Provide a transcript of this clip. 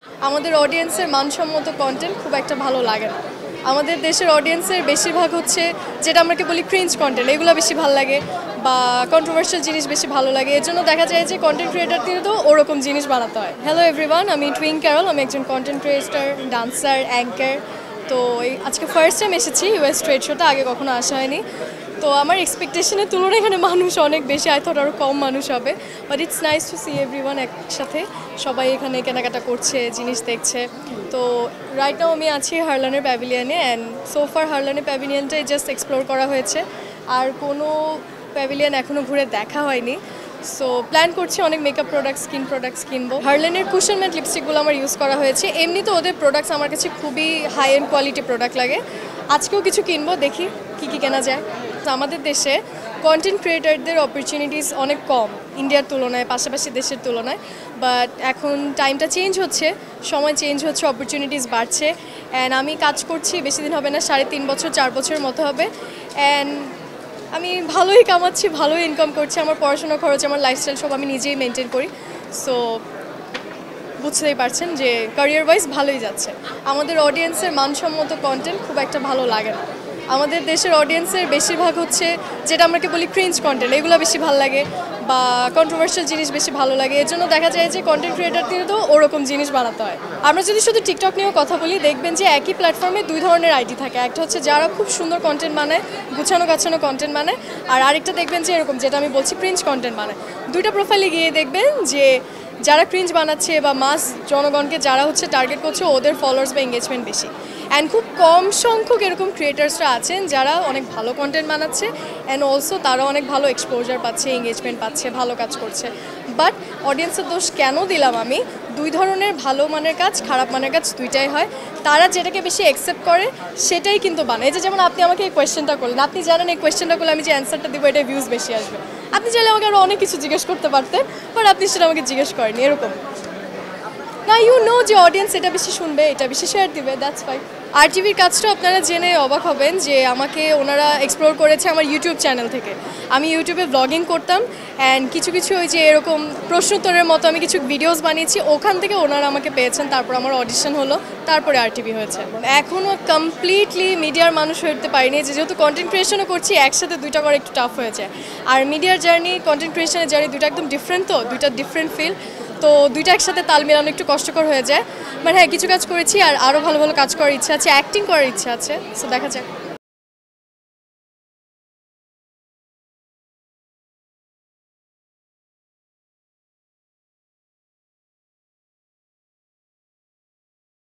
আমাদের অডিয়েন্সের মানসম্মত কন্টেন্ট খুব একটা ভালো লাগে না। আমাদের দেশের অডিয়েন্সের বেশিরভাগ হচ্ছে যেটা আমরাকে বলি ক্রিঞ্জ কন্টেন্ট, এগুলো বেশি ভালো লাগে বা কন্ট্রোভার্সিয়াল জিনিস বেশি ভালো লাগে। এর জন্য দেখা যায় যে কন্টেন্ট ক্রিয়েটারদের তো ওরকম জিনিস বানাতে হয়। হ্যালো এভরিওয়ান, আমি টুইন ক্যারল, আমি একজন কন্টেন্ট ক্রিয়েটার, ডান্সার, অ্যাঙ্কার। তো আজকে ফার্স্ট টাইম এসেছি ইউএস ট্রেড শোতে, আগে কখনো আসা হয়নি। তো আমার এক্সপেকটেশনের তুলনায় এখানে মানুষ অনেক বেশি, আই থট আরও কম মানুষ হবে, but it's nice to see everyone একসাথে। সবাই এখানে কেনাকাটা করছে, জিনিস দেখছে। তো রাইট নাও আমি আছি হারলানের প্যাভিলিয়নে, অ্যান্ড সোফার হারলানের প্যাভিলিয়নটাই জাস্ট এক্সপ্লোর করা হয়েছে, আর কোনো প্যাভিলিয়ন এখনও ঘুরে দেখা হয়নি। সো প্ল্যান করছি অনেক মেকআপ প্রোডাক্টস, স্কিন প্রোডাক্টস কিনবো। হারলেনের কুশন ম্যাট লিপস্টিকগুলো আমার ইউজ করা হয়েছে। এমনিতে ওদের প্রোডাক্টস আমার কাছে খুবই হাই এন্ড কোয়ালিটি প্রোডাক্ট লাগে। আজকেও কিছু কিনবো, দেখি কী কী কেনা যায়। তো আমাদের দেশে কন্টেন্ট ক্রিয়েটারদের অপরচুনিটিস অনেক কম ইন্ডিয়ার তুলনায়, পাশাপাশি দেশের তুলনায়। বাট এখন টাইমটা চেঞ্জ হচ্ছে, সময় চেঞ্জ হচ্ছে, অপরচুনিটিস বাড়ছে। অ্যান্ড আমি কাজ করছি, বেশি দিন হবে না, 3.5 বছর 4 বছরের মতো হবে। অ্যান্ড আমি ভালোই কামাচ্ছি, ভালোই ইনকাম করছি। আমার পড়াশোনা খরচ, আমার লাইফস্টাইল সব আমি নিজেই মেনটেন করি। সো বুঝতেই পারছেন যে ক্যারিয়ার ওয়াইজ ভালোই যাচ্ছে। আমাদের অডিয়েন্সের মানসম্মত কন্টেন্ট খুব একটা ভালো লাগে না। আমাদের দেশের অডিয়েন্সের বেশিরভাগ হচ্ছে যেটা আমরাকে বলি ক্রিঞ্জ কন্টেন্ট, এগুলো বেশি ভালো লাগে বা কন্ট্রোভার্সিয়াল জিনিস বেশি ভালো লাগে। এর জন্য দেখা যায় যে কন্টেন্ট ক্রিয়েটারদের তো ওরকম জিনিস বানাতে হয়। আমরা যদি শুধু টিকটক নিয়েও কথা বলি, দেখবেন যে একই প্ল্যাটফর্মে 2 ধরনের আইডি থাকে। একটা হচ্ছে যারা খুব সুন্দর কন্টেন্ট বানায়, গুছানো গাছানো কন্টেন্ট বানায়, আর আরেকটা দেখবেন যে এরকম যেটা আমি বলছি ক্রিঞ্জ কন্টেন্ট বানায়। 2টা প্রোফাইলে গিয়ে দেখবেন যে যারা ক্রিঞ্জ বানাচ্ছে বা মাস জনগণকে যারা হচ্ছে টার্গেট করছে, ওদের ফলোয়ার্স বা এঙ্গেজমেন্ট বেশি। অ্যান্ড খুব কম সংখ্যক এরকম ক্রিয়েটার্সরা আছেন যারা অনেক ভালো কন্টেন্ট বানাচ্ছে, অ্যান্ড অলসো তারা অনেক ভালো এক্সপোজার পাচ্ছে, এঙ্গেজমেন্ট পাচ্ছে, ভালো কাজ করছে। বাট অডিয়েন্সের দোষ কেন দিলাম আমি? 2 ধরনের, ভালো মানের কাজ, খারাপ মানের কাজ দুইটাই হয়। তারা যেটাকে বেশি অ্যাকসেপ্ট করে সেটাই কিন্তু বানায়। এই যে যেমন আপনি আমাকে এই কোয়েশ্চেনটা করলেন, আপনি জানেন এই কোয়েশ্চেনটা করলে আমি যে অ্যান্সারটা দেবো এটা ভিউজ বেশি আসবে। আপনি চাইলে আমাকে আরও অনেক কিছু জিজ্ঞেস করতে পারতেন, বাট আপনি সেটা আমাকে জিজ্ঞেস করেনি। এরকম না, ইউ নো যে অডিয়েন্স এটা বেশি শুনবে, এটা বেশি শেয়ার দিবে, দ্যাটস ফাইন। আরটিভির কাজটা আপনারা জেনে অবাক হবেন যে আমাকে ওনারা এক্সপ্লোর করেছে আমার ইউটিউব চ্যানেল থেকে। আমি ইউটিউবে ব্লগিং করতাম, অ্যান্ড কিছু কিছু ওই যে এরকম প্রশ্নোত্তরের মতো আমি কিছু ভিডিওস বানিয়েছি, ওখান থেকে ওনারা আমাকে পেয়েছেন। তারপর আমার অডিশন হলো, তারপরে আরটিভি হয়েছে। এখনও কমপ্লিটলি মিডিয়ার মানুষ হতে পারিনি, যেহেতু কন্টেন্ট ক্রিয়েশনও করছি, একসাথে দুইটা করে একটু টাফ হয়েছে। আর মিডিয়ার জার্নি, কন্টেন্ট ক্রিয়েশনের জার্নি দুইটা একদম ডিফারেন্ট, তো দুইটা ডিফারেন্ট ফিল্ড। তো দুইটা একসাথে তাল মেলানো একটু কষ্টকর হয়ে যায়। মানে হ্যাঁ, কিছু কাজ করেছি, আর আরও ভালো ভালো কাজ করার ইচ্ছা আছে, অ্যাক্টিং করার ইচ্ছা আছে। সো দেখা যাক।